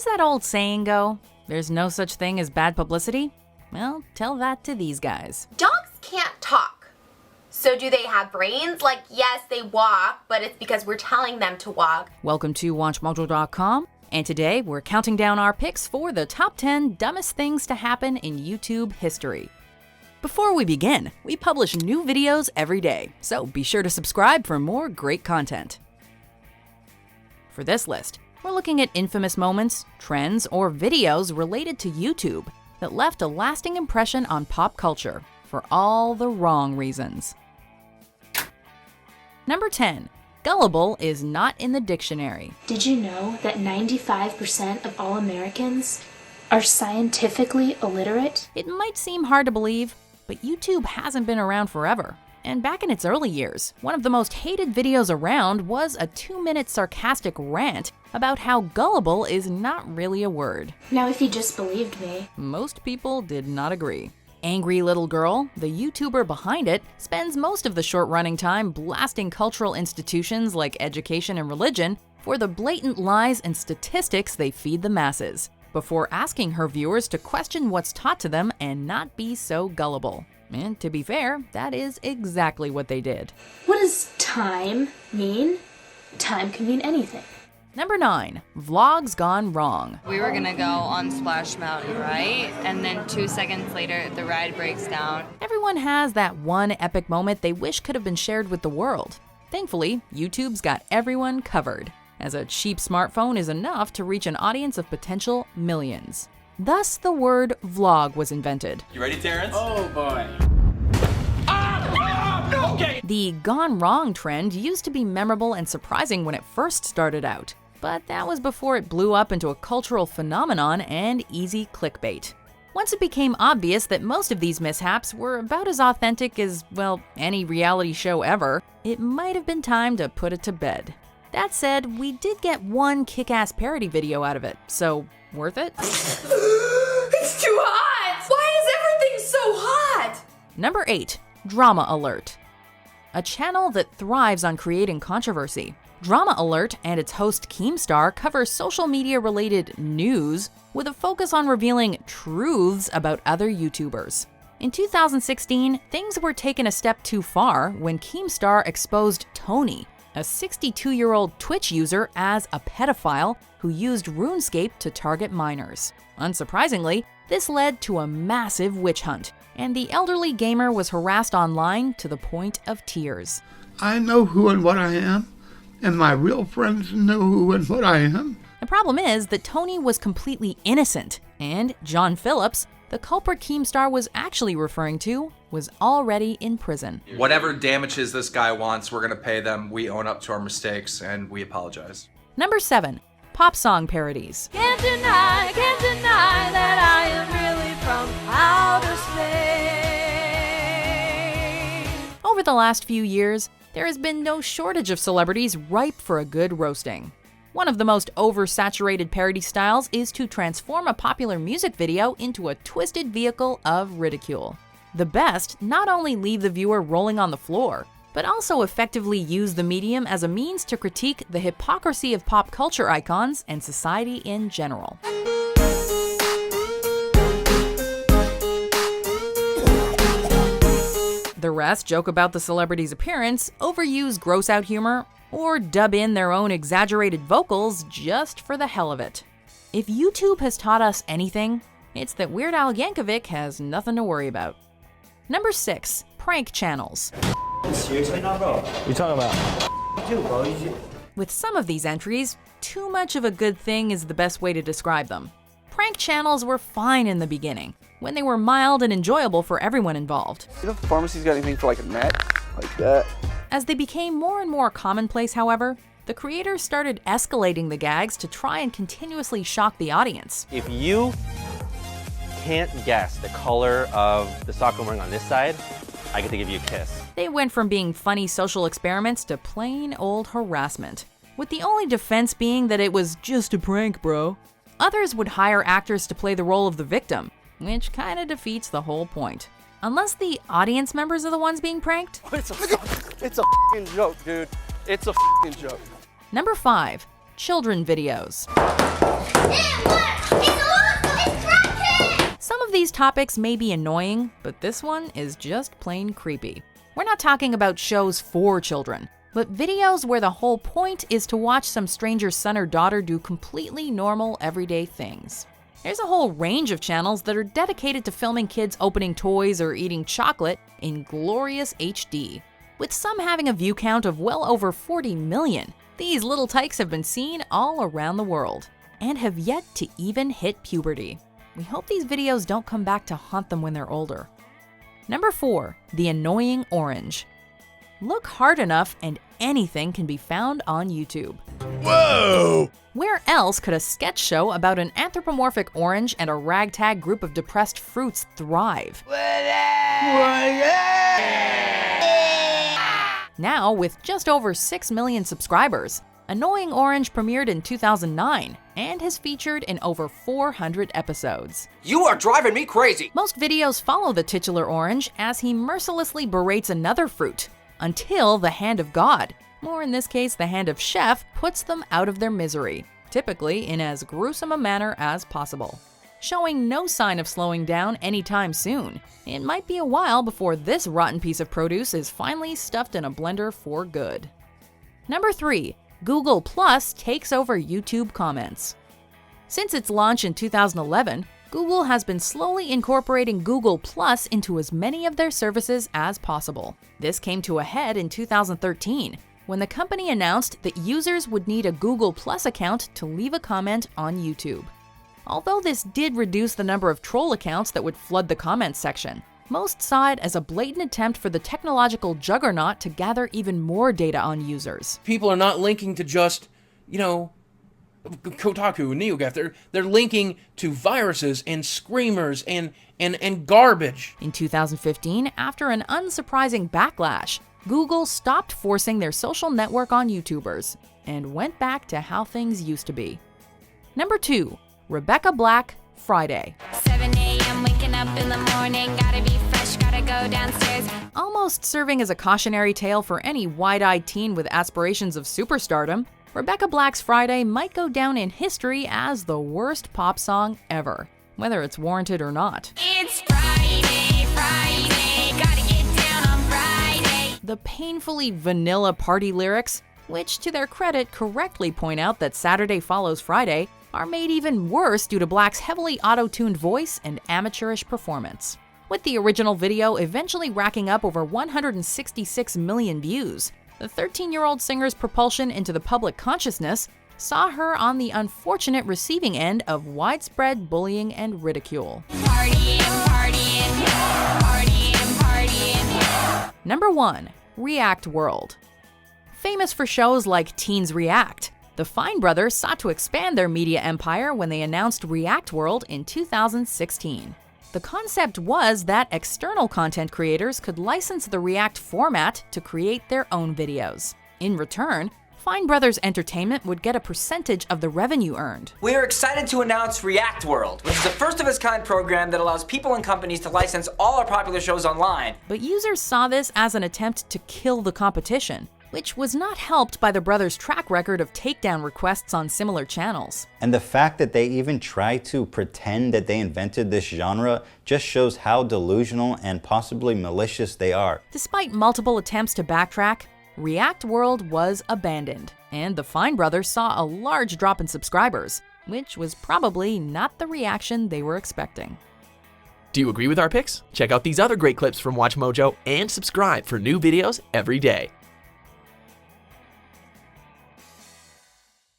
does that old saying go? There's no such thing as bad publicity? Well, tell that to these guys. Dogs can't talk. So do they have brains? Like, yes, they walk, but it's because we're telling them to walk. Welcome to WatchMojo.com, and today we're counting down our picks for the top 10 dumbest things to happen in YouTube history. Before we begin, we publish new videos every day, so be sure to subscribe for more great content. For this list, we're looking at infamous moments, trends, or videos related to YouTube that left a lasting impression on pop culture for all the wrong reasons. Number 10. Gullible is not in the dictionary. Did you know that 95% of all Americans are scientifically illiterate? It might seem hard to believe, but YouTube hasn't been around forever. And back in its early years, one of the most hated videos around was a 2-minute sarcastic rant about how gullible is not really a word. Now if you just believed me. Most people did not agree. Angry Little Girl, the YouTuber behind it, spends most of the short running time blasting cultural institutions like education and religion for the blatant lies and statistics they feed the masses, before asking her viewers to question what's taught to them and not be so gullible. And to be fair, that is exactly what they did. What does time mean? Time can mean anything. Number 9. Vlogs gone wrong. We were gonna go on Splash Mountain, right? And then 2 seconds later, the ride breaks down. Everyone has that one epic moment they wish could have been shared with the world. Thankfully, YouTube's got everyone covered, as a cheap smartphone is enough to reach an audience of potential millions. Thus, the word vlog was invented. You ready, Terrence? Oh boy. No! Okay. The gone wrong trend used to be memorable and surprising when it first started out, but that was before it blew up into a cultural phenomenon and easy clickbait. Once it became obvious that most of these mishaps were about as authentic as, well, any reality show ever, it might have been time to put it to bed. That said, we did get one kick-ass parody video out of it, so worth it? It's too hot! Why is everything so hot? Number 8. DramaAlert. A channel that thrives on creating controversy. DramaAlert and its host Keemstar cover social media-related news with a focus on revealing truths about other YouTubers. In 2016, things were taken a step too far when Keemstar exposed Tony, a 62-year-old Twitch user, as a pedophile who used RuneScape to target minors. Unsurprisingly, this led to a massive witch hunt, and the elderly gamer was harassed online to the point of tears. I know who and what I am, and my real friends know who and what I am. The problem is that Tony was completely innocent, and John Phillips, the culprit Keemstar was actually referring to, was already in prison. Whatever damages this guy wants, we're gonna pay them. We own up to our mistakes, and we apologize. Number 7. Pop song parodies. Can't deny that I am really from outer space. Over the last few years, there has been no shortage of celebrities ripe for a good roasting. One of the most oversaturated parody styles is to transform a popular music video into a twisted vehicle of ridicule. The best not only leave the viewer rolling on the floor, but also effectively use the medium as a means to critique the hypocrisy of pop culture icons and society in general. The rest joke about the celebrity's appearance, overuse gross-out humor, or dub in their own exaggerated vocals just for the hell of it. If YouTube has taught us anything, it's that Weird Al Yankovic has nothing to worry about. Number 6. Prank channels. Seriously now, bro? What you talking about? Dude, bro, With some of these entries, too much of a good thing is the best way to describe them. Prank channels were fine in the beginning, when they were mild and enjoyable for everyone involved. You know if the pharmacy's got anything for like a net? Like that? As they became more and more commonplace, however, the creators started escalating the gags to try and continuously shock the audience. If you can't guess the color of the sock I'm wearing on this side, I get to give you a kiss. They went from being funny social experiments to plain old harassment, with the only defense being that it was just a prank, bro. Others would hire actors to play the role of the victim, which kinda defeats the whole point. Unless the audience members are the ones being pranked. It's a f***ing joke, dude. It's a f***ing joke. Number 5. Children videos. Some of these topics may be annoying, but this one is just plain creepy. We're not talking about shows for children, but videos where the whole point is to watch some stranger's son or daughter do completely normal, everyday things. There's a whole range of channels that are dedicated to filming kids opening toys or eating chocolate in glorious HD. With some having a view count of well over 40 million, these little tykes have been seen all around the world and have yet to even hit puberty. We hope these videos don't come back to haunt them when they're older. Number 4, the annoying orange. Look hard enough and anything can be found on YouTube. Whoa! Where else could a sketch show about an anthropomorphic orange and a ragtag group of depressed fruits thrive? Now, with just over 6 million subscribers, Annoying Orange premiered in 2009 and has featured in over 400 episodes. You are driving me crazy! Most videos follow the titular orange as he mercilessly berates another fruit, until the hand of God, or in this case the hand of Chef, puts them out of their misery, typically in as gruesome a manner as possible. Showing no sign of slowing down anytime soon, it might be a while before this rotten piece of produce is finally stuffed in a blender for good. Number 3. Google Plus takes over YouTube comments. Since its launch in 2011, Google has been slowly incorporating Google Plus into as many of their services as possible. This came to a head in 2013, when the company announced that users would need a Google Plus account to leave a comment on YouTube. Although this did reduce the number of troll accounts that would flood the comments section, most saw it as a blatant attempt for the technological juggernaut to gather even more data on users. People are not linking to just, Kotaku and NeoGAF. They're linking to viruses and screamers and garbage. In 2015, after an unsurprising backlash, Google stopped forcing their social network on YouTubers and went back to how things used to be. Number 2. Rebecca Black, Friday. 7 a.m. waking up in the morning, gotta be fresh, gotta go downstairs. Almost serving as a cautionary tale for any wide-eyed teen with aspirations of superstardom, Rebecca Black's Friday might go down in history as the worst pop song ever, whether it's warranted or not. It's Friday, Friday, gotta get down on Friday. The painfully vanilla party lyrics, which to their credit correctly point out that Saturday follows Friday, are made even worse due to Black's heavily auto-tuned voice and amateurish performance. With the original video eventually racking up over 166 million views, the 13-year-old singer's propulsion into the public consciousness saw her on the unfortunate receiving end of widespread bullying and ridicule. Partying, partying, partying, partying. Number 1. React World. Famous for shows like Teens React, the Fine brothers sought to expand their media empire when they announced React World in 2016. The concept was that external content creators could license the React format to create their own videos. In return, Fine Brothers Entertainment would get a percentage of the revenue earned. We are excited to announce React World, which is a first-of-its-kind program that allows people and companies to license all our popular shows online. But users saw this as an attempt to kill the competition, which was not helped by the brothers' track record of takedown requests on similar channels. And the fact that they even try to pretend that they invented this genre just shows how delusional and possibly malicious they are. Despite multiple attempts to backtrack, React World was abandoned, and the Fine brothers saw a large drop in subscribers, which was probably not the reaction they were expecting. Do you agree with our picks? Check out these other great clips from WatchMojo and subscribe for new videos every day.